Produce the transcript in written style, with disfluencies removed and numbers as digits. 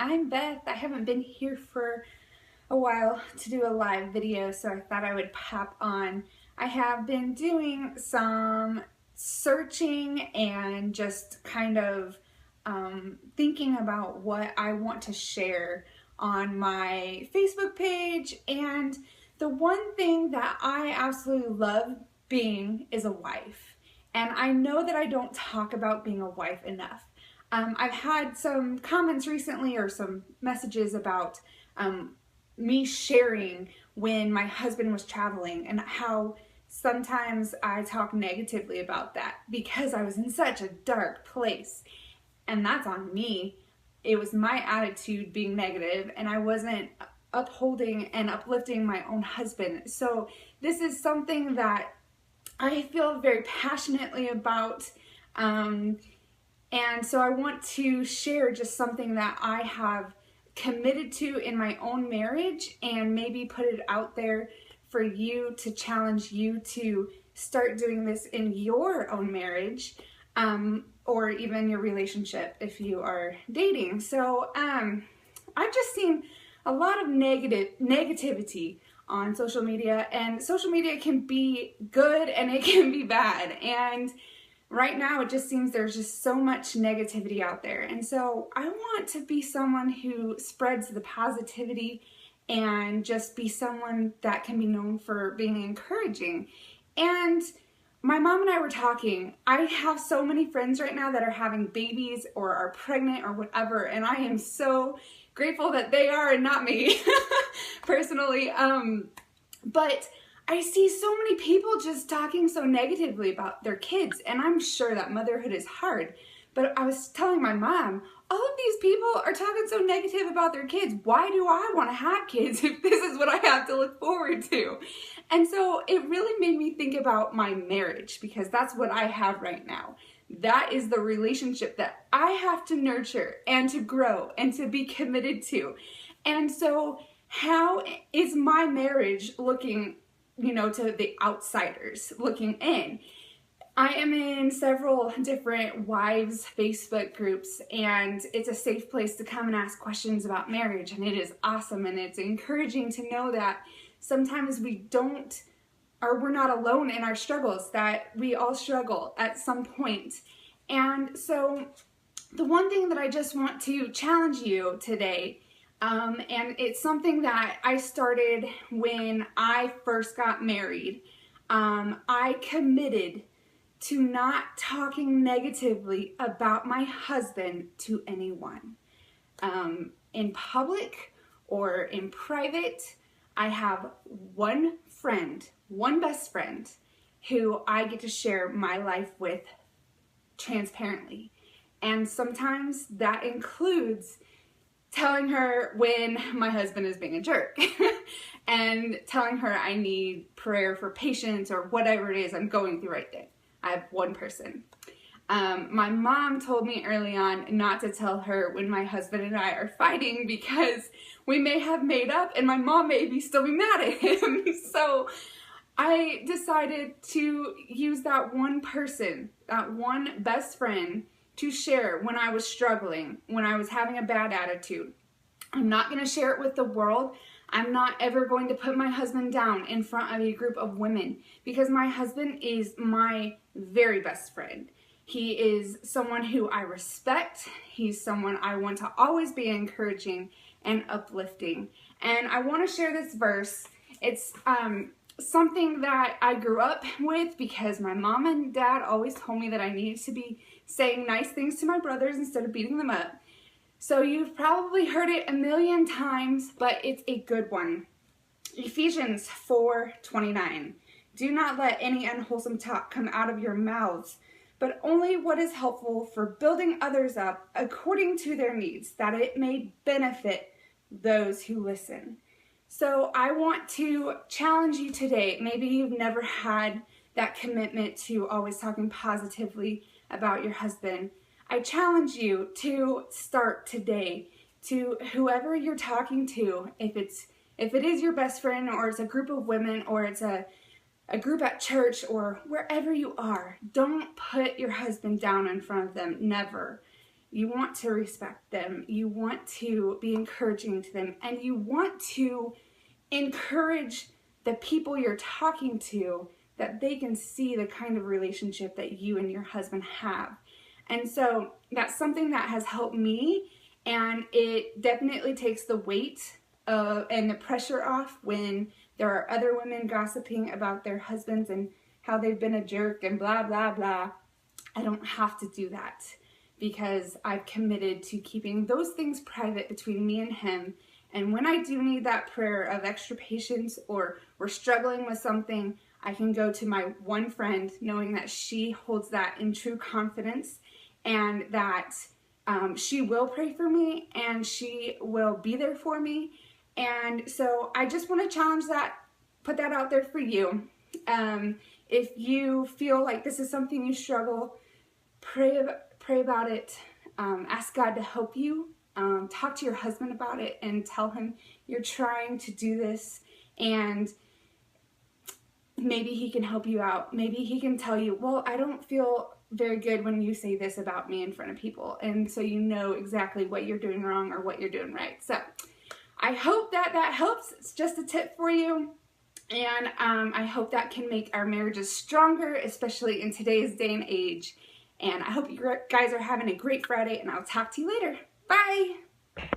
I'm Beth. I haven't been here for a while to do a live video, so I thought I would pop on. I have been doing some searching and just kind of thinking about what I want to share on my Facebook page, and the one thing that I absolutely love being is a wife. And I know that I don't talk about being a wife enough. I've had some comments recently or some messages about me sharing when my husband was traveling and how sometimes I talk negatively about that because I was in such a dark place. And that's on me. It was my attitude being negative, and I wasn't upholding and uplifting my own husband. So this is something that I feel very passionately about. And so I want to share just something that I have committed to in my own marriage, and maybe put it out there for you to challenge you to start doing this in your own marriage, or even your relationship if you are dating. So I've just seen a lot of negativity on social media, and social media can be good and it can be bad. And right now, it just seems there's just so much negativity out there. And so I want to be someone who spreads the positivity and just be someone that can be known for being encouraging. And my mom and I were talking. I have so many friends right now that are having babies or are pregnant or whatever, and I am so grateful that they are and not me, personally. But I see so many people just talking so negatively about their kids, and I'm sure that motherhood is hard. But I was telling my mom, all of these people are talking so negative about their kids. Why do I want to have kids if this is what I have to look forward to? And so it really made me think about my marriage, because that's what I have right now. That is the relationship that I have to nurture and to grow and to be committed to. And so how is my marriage looking, to the outsiders looking in? I am in several different wives Facebook groups, and it's a safe place to come and ask questions about marriage, and it is awesome, and it's encouraging to know that sometimes we're not alone in our struggles, that we all struggle at some point. And so the one thing that I just want to challenge you today, and it's something that I started when I first got married. I committed to not talking negatively about my husband to anyone. In public or in private, I have one best friend, who I get to share my life with transparently. And sometimes that includes telling her when my husband is being a jerk and telling her I need prayer for patience or whatever it is I'm going through right then. I have one person. My mom told me early on not to tell her when my husband and I are fighting, because we may have made up and my mom may still be mad at him. So I decided to use that one person, that one best friend, to share when I was struggling, when I was having a bad attitude. I'm not going to share it with the world. I'm not ever going to put my husband down in front of a group of women, because my husband is my very best friend. He is someone who I respect. He's someone I want to always be encouraging and uplifting. And I want to share this verse. It's something that I grew up with, because my mom and dad always told me that I needed to be saying nice things to my brothers instead of beating them up. So you've probably heard it a million times, but it's a good one. Ephesians 4:29. Do not let any unwholesome talk come out of your mouths, but only what is helpful for building others up according to their needs, that it may benefit those who listen. So I want to challenge you today. Maybe you've never had that commitment to always talking positively about your husband. I challenge you to start today, to whoever you're talking to, if it is your best friend, or it's a group of women, or it's a group at church, or wherever you are. Don't put your husband down in front of them, never. You want to respect them. You want to be encouraging to them. And you want to encourage the people you're talking to, that they can see the kind of relationship that you and your husband have. And so that's something that has helped me, and it definitely takes the weight and the pressure off when there are other women gossiping about their husbands and how they've been a jerk and blah, blah, blah. I don't have to do that because I've committed to keeping those things private between me and him. And when I do need that prayer of extra patience, or we're struggling with something, I can go to my one friend knowing that she holds that in true confidence, and that she will pray for me and she will be there for me. And so I just want to challenge that, put that out there for you. If you feel like this is something you struggle, pray about it. Ask God to help you. Talk to your husband about it and tell him you're trying to do this, and maybe he can help you out. Maybe he can tell you, well, I don't feel very good when you say this about me in front of people. And so you know exactly what you're doing wrong or what you're doing right. So I hope that helps. It's just a tip for you. And I hope that can make our marriages stronger, especially in today's day and age. And I hope you guys are having a great Friday, and I'll talk to you later. Bye.